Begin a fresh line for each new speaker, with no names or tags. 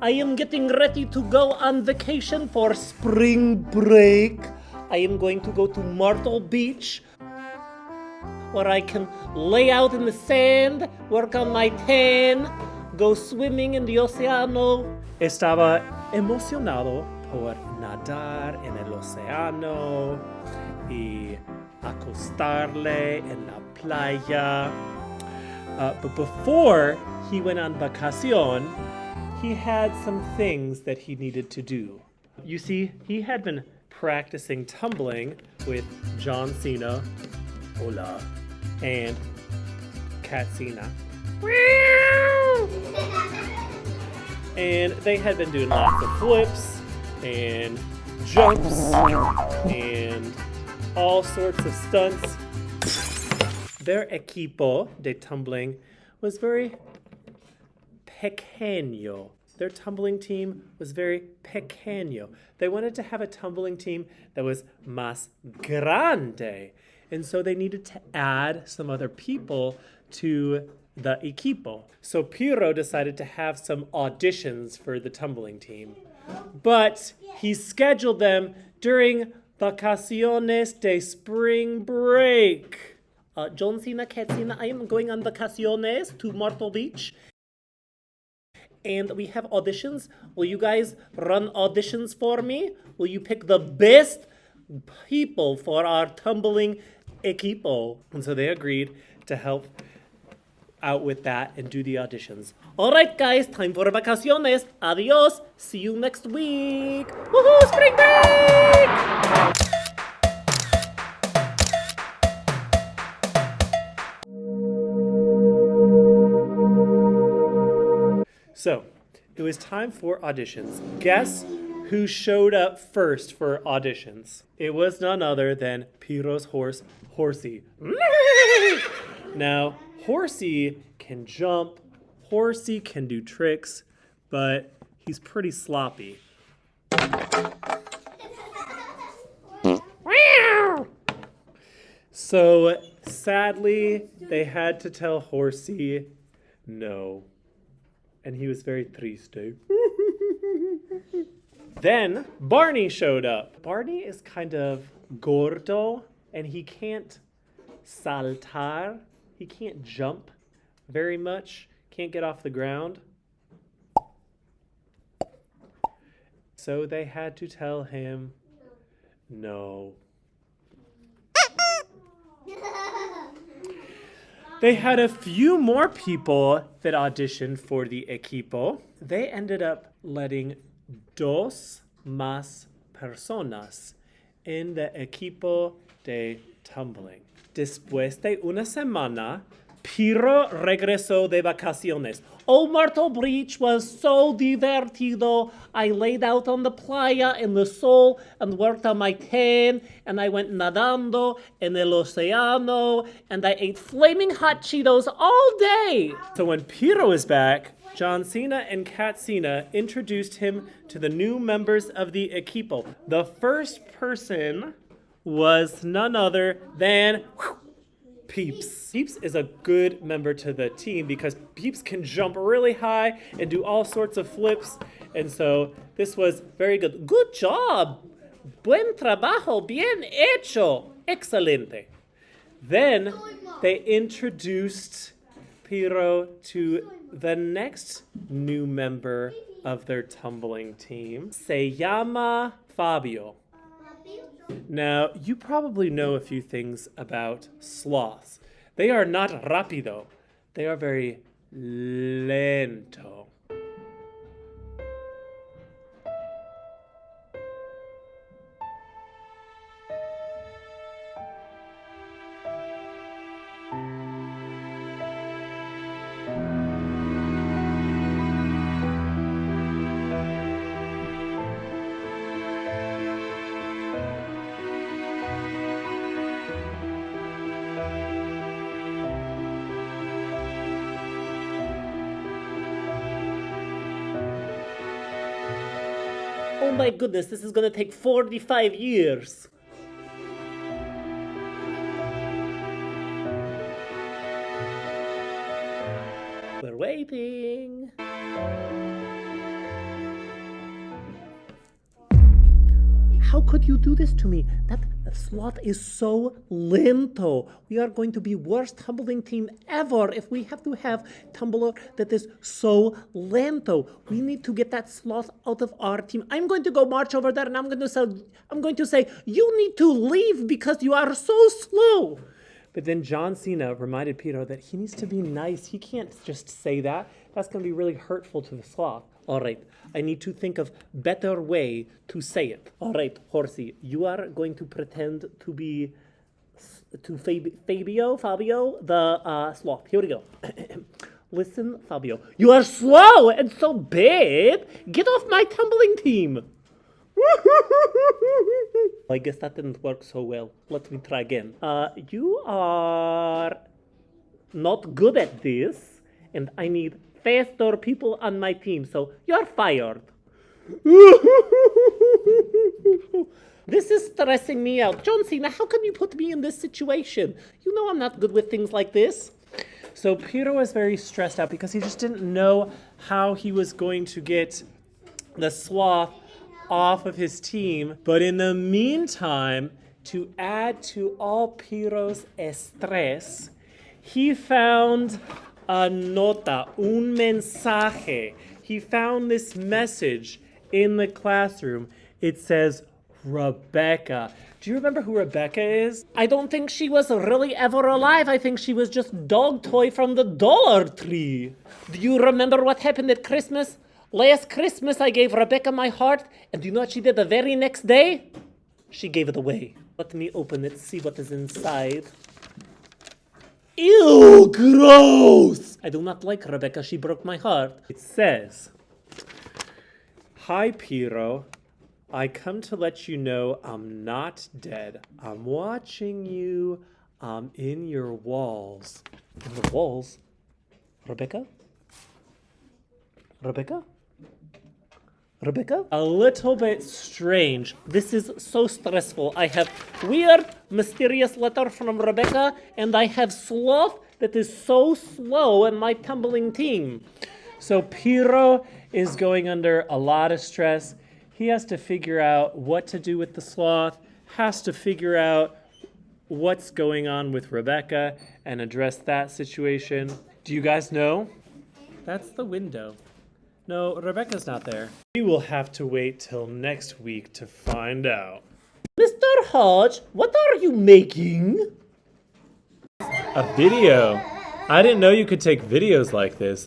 I am getting ready to go on vacation for spring break. I am going to go to Myrtle Beach, where I can lay out in the sand, work on my tan, go swimming in the océano. Estaba emocionado por nadar en el océano y acostarle en la playa. But before he went on vacación, he had some things that he needed to do. You see, he had been practicing tumbling with John Cena, hola, and Cena. And they had been doing lots of flips and jumps and all sorts of stunts. Their equipo de tumbling was very pequeño. Their tumbling team was very pequeño. They wanted to have a tumbling team that was más grande. And so they needed to add some other people to the equipo. So Pirro decided to have some auditions for the tumbling team. But he scheduled them during vacaciones de spring break. John Cena, Cena, I am going on vacaciones to Myrtle Beach. And we have auditions. Will you guys run auditions for me? Will you pick the best people for our tumbling equipo? And so they agreed to help out with that and do the auditions. All right, guys, time for vacaciones. Adios. See you next week. Woohoo, spring break! So, it was time for auditions. Guess who showed up first for auditions? It was none other than Pirro's horse, Horsey. Now, Horsey can jump, Horsey can do tricks, but he's pretty sloppy. So, sadly, they had to tell Horsey no. And he was very triste. Then Barney showed up. Barney is kind of gordo, and he can't saltar. He can't jump very much. Can't get off the ground. So they had to tell him no. They had a few more people that auditioned for the equipo. They ended up letting dos más personas en the equipo de tumbling. Después de una semana, Pirro regresó de vacaciones. Oh, Myrtle Beach was so divertido. I laid out on the playa in the sol and worked on my tan, and I went nadando en el océano, and I ate flaming hot Cheetos all day. So when Pirro was back, John Cena and Cena introduced him to the new members of the equipo. The first person was none other than Peeps. Peeps is a good member to the team because Peeps can jump really high and do all sorts of flips. And so this was very good. Good job. Buen trabajo. Bien hecho. Excelente. Then they introduced Pirro to the next new member of their tumbling team. Se llama Fabio. Now, you probably know a few things about sloths. They are not rápido. They are very lento. Oh my goodness, this is gonna take 45 years. We're waiting. how could you do this to me? That Sloth is so lento. We are going to be worst tumbling team ever if we have to have tumbler that is so lento. We need to get that Sloth out of our team. I'm going to go march over there and I'm going to say, you need to leave because you are so slow. But then John Cena reminded Pirro that he needs to be nice. He can't just say that. That's going to be really hurtful to the Sloth. All right, I need to think of better way to say it. All right, Horsey, you are going to pretend to be Fabio, the Sloth. Here we go. Listen, Fabio, you are slow and so bad. Get off my tumbling team. I guess that didn't work so well. Let me try again. You are not good at this, and I need faster people on my team, so you're fired. This is stressing me out. John Cena, how can you put me in this situation? You know I'm not good with things like this. So Pirro was very stressed out because he just didn't know how he was going to get the Sloth off of his team. But in the meantime, to add to all Pirro's estrés, he found a nota, un mensaje. He found this message in the classroom. It says, Rebecca. Do you remember who Rebecca is? I don't think she was really ever alive. I think she was just dog toy from the Dollar Tree. Do you remember what happened at Christmas? Last Christmas, I gave Rebecca my heart, and do you know what she did the very next day? She gave it away. Let me open it, see what is inside. Ew, gross! I do not like Rebecca, she broke my heart. It says, Hi, Pirro. I come to let you know I'm not dead. I'm watching you. I'm in your walls. In the walls? Rebecca? Rebecca? Rebecca? A little bit strange. This is so stressful. I have weird, mysterious letter from Rebecca, and I have Sloth that is so slow in my tumbling team. So Pirro is going under a lot of stress. He has to figure out what to do with the Sloth, has to figure out what's going on with Rebecca and address that situation. Do you guys know? That's the window. No, Rebecca's not there. We will have to wait till next week to find out. Mr. Hodge, what are you making? A video. I didn't know you could take videos like this.